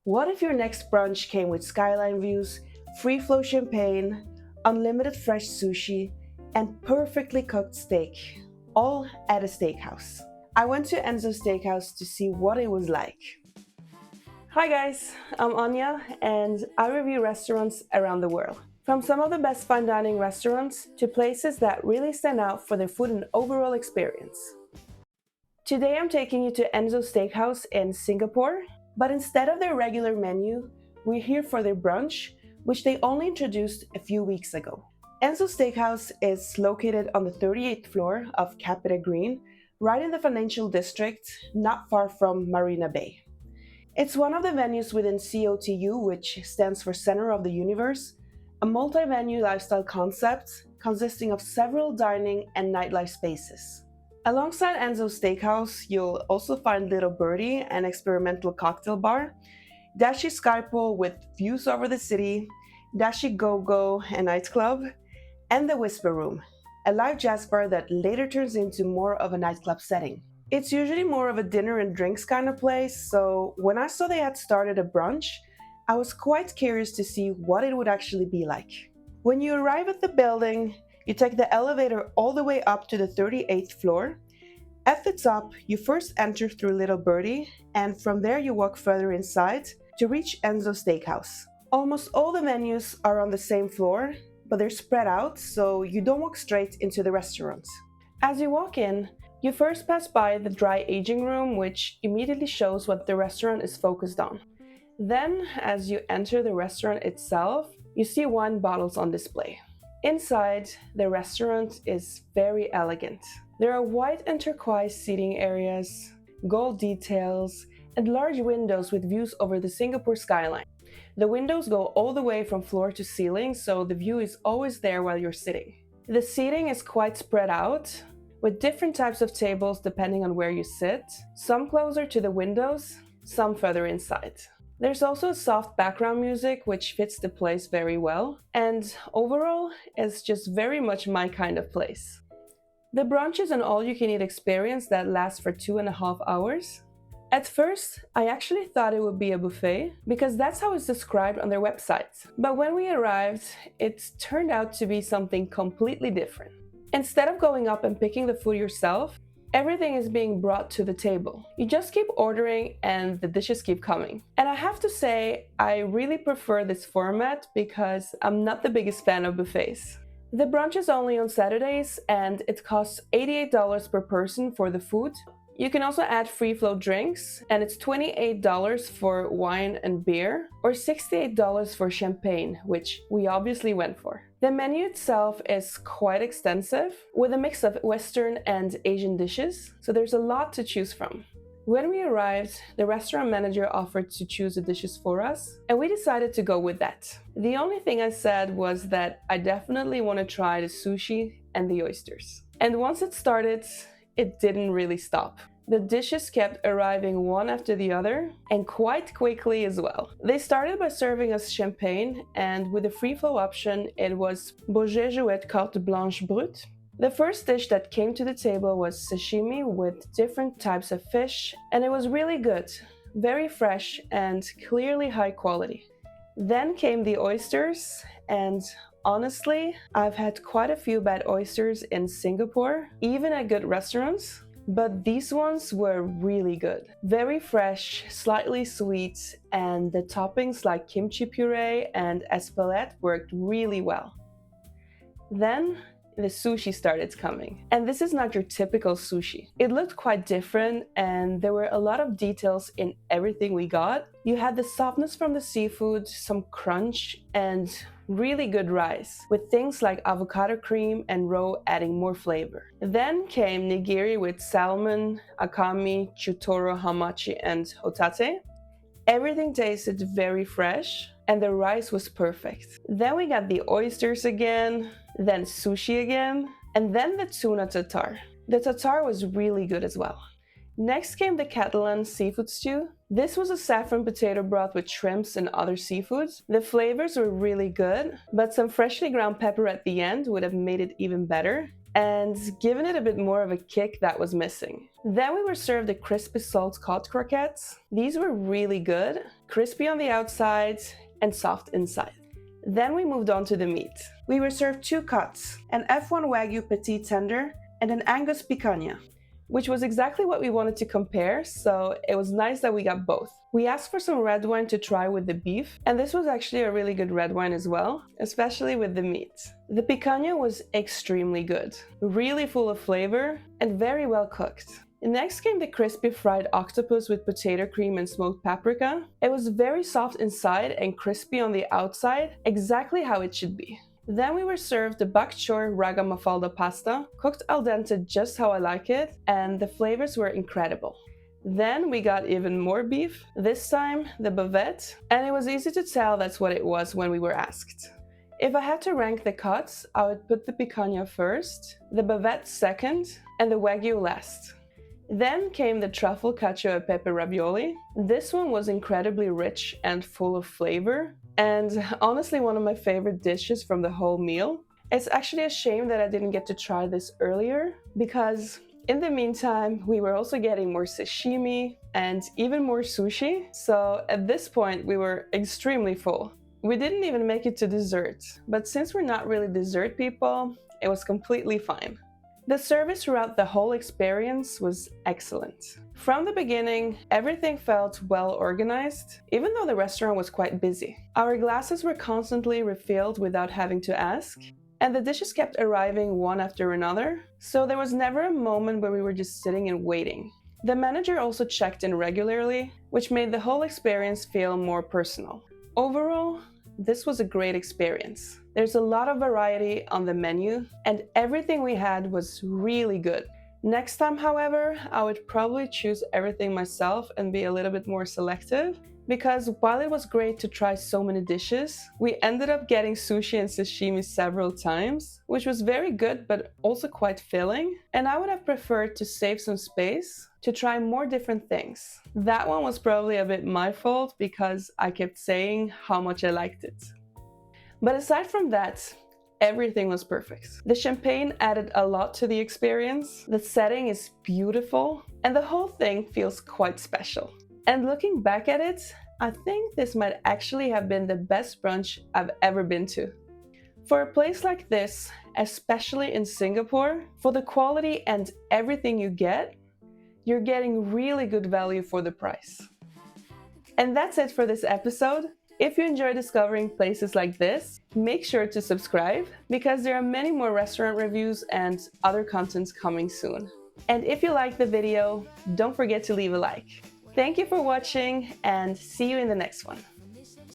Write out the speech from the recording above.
What if your next brunch came with skyline views, free flow champagne, unlimited fresh sushi, and perfectly cooked steak, all at a steakhouse? I went to ENSO Steakhouse to see what it was like. Hi guys, I'm Anya and I review restaurants around the world. From some of the best fine dining restaurants to places that really stand out for their food and overall experience. Today I'm taking you to ENSO Steakhouse in Singapore, but instead of their regular menu, we're here for their brunch, which they only introduced a few weeks ago. ENSO Steakhouse is located on the 38th floor of CapitaGreen, right in the financial district, not far from Marina Bay. It's one of the venues within C.O.T.U, which stands for Center of the Universe, a multi-venue lifestyle concept consisting of several dining and nightlife spaces. Alongside ENSO Steakhouse, you'll also find Little Birdie, an experimental cocktail bar, Dashi Skypool with views over the city, Dashi Go-Go, a nightclub, and the Whisper Room, a live jazz bar that later turns into more of a nightclub setting. It's usually more of a dinner and drinks kind of place, so when I saw they had started a brunch, I was quite curious to see what it would actually be like. When you arrive at the building, you take the elevator all the way up to the 38th floor. At the top, you first enter through Little Birdie, and from there you walk further inside to reach ENSO Steakhouse. Almost all the menus are on the same floor, but they're spread out, so you don't walk straight into the restaurant. As you walk in, you first pass by the dry aging room, which immediately shows what the restaurant is focused on. Then, as you enter the restaurant itself, you see wine bottles on display. Inside, the restaurant is very elegant. There are white and turquoise seating areas, gold details, and large windows with views over the Singapore skyline. The windows go all the way from floor to ceiling, so the view is always there while you're sitting. The seating is quite spread out, with different types of tables depending on where you sit, some closer to the windows, some further inside. There's also soft background music which fits the place very well, and overall it's just very much my kind of place. The brunch is an all-you-can-eat experience that lasts for 2.5 hours. At first, I actually thought it would be a buffet because that's how it's described on their website. But when we arrived, it turned out to be something completely different. Instead of going up and picking the food yourself, everything is being brought to the table. You just keep ordering and the dishes keep coming. And I have to say, I really prefer this format because I'm not the biggest fan of buffets. The brunch is only on Saturdays and it costs $88 per person for the food. You can also add free flow drinks and it's $28 for wine and beer or $68 for champagne, which we obviously went for. The menu itself is quite extensive with a mix of Western and Asian dishes, so there's a lot to choose from. When we arrived, the restaurant manager offered to choose the dishes for us, and we decided to go with that. The only thing I said was that I definitely want to try the sushi and the oysters. And once it started, it didn't really stop. The dishes kept arriving one after the other, and quite quickly as well. They started by serving us champagne, and with a free flow option, it was Beaujolais Jouet Carte Blanche Brute. The first dish that came to the table was sashimi with different types of fish, and it was really good, very fresh, and clearly high quality. Then came the oysters, and honestly, I've had quite a few bad oysters in Singapore, even at good restaurants. But these ones were really good. Very fresh, slightly sweet, and the toppings like kimchi puree and espelette worked really well. Then the sushi started coming. And this is not your typical sushi. It looked quite different and there were a lot of details in everything we got. You had the softness from the seafood, some crunch, and really good rice, with things like avocado cream and roe adding more flavor. Then came nigiri with salmon, akami, chutoro, hamachi, and hotate. Everything tasted very fresh, and the rice was perfect. Then we got the oysters again, then sushi again, and then the tuna tartare. The tartare was really good as well. Next came the Catalan seafood stew. This was a saffron potato broth with shrimps and other seafoods. The flavors were really good, but some freshly ground pepper at the end would have made it even better. and giving it a bit more of a kick that was missing. Then we were served the crispy salt cod croquettes. These were really good, crispy on the outside and soft inside. Then we moved on to the meat. We were served 2 cuts, an F1 Wagyu Petit Tender and an Angus Picanha, which was exactly what we wanted to compare, so it was nice that we got both. We asked for some red wine to try with the beef, and this was actually a really good red wine as well, especially with the meat. The picanha was extremely good, really full of flavor and very well cooked. Next came the crispy fried octopus with potato cream and smoked paprika. It was very soft inside and crispy on the outside, exactly how it should be. Then we were served the bok choy raga mafalda pasta, cooked al dente just how I like it, and the flavors were incredible. Then we got even more beef, this time the bavette, and it was easy to tell that's what it was when we were asked. If I had to rank the cuts, I would put the picanha first, the bavette second, and the wagyu last. Then came the truffle cacio e pepe ravioli. This one was incredibly rich and full of flavor, and honestly one of my favorite dishes from the whole meal. It's actually a shame that I didn't get to try this earlier, because in the meantime we were also getting more sashimi and even more sushi, so at this point we were extremely full. We didn't even make it to dessert, but since we're not really dessert people, it was completely fine. The service throughout the whole experience was excellent. From the beginning, everything felt well organized, even though the restaurant was quite busy. Our glasses were constantly refilled without having to ask, and the dishes kept arriving one after another, so there was never a moment where we were just sitting and waiting. The manager also checked in regularly, which made the whole experience feel more personal. Overall, this was a great experience. There's a lot of variety on the menu, and everything we had was really good. Next time, however, I would probably choose everything myself and be a little bit more selective, because while it was great to try so many dishes, we ended up getting sushi and sashimi several times, which was very good but also quite filling, and I would have preferred to save some space to try more different things. That one was probably a bit my fault because I kept saying how much I liked it. But aside from that, everything was perfect. The champagne added a lot to the experience, the setting is beautiful, and the whole thing feels quite special. And looking back at it, I think this might actually have been the best brunch I've ever been to. For a place like this, especially in Singapore, for the quality and everything you get, you're getting really good value for the price. And that's it for this episode. If you enjoy discovering places like this, make sure to subscribe, because there are many more restaurant reviews and other contents coming soon. And if you liked the video, don't forget to leave a like. Thank you for watching, and see you in the next one.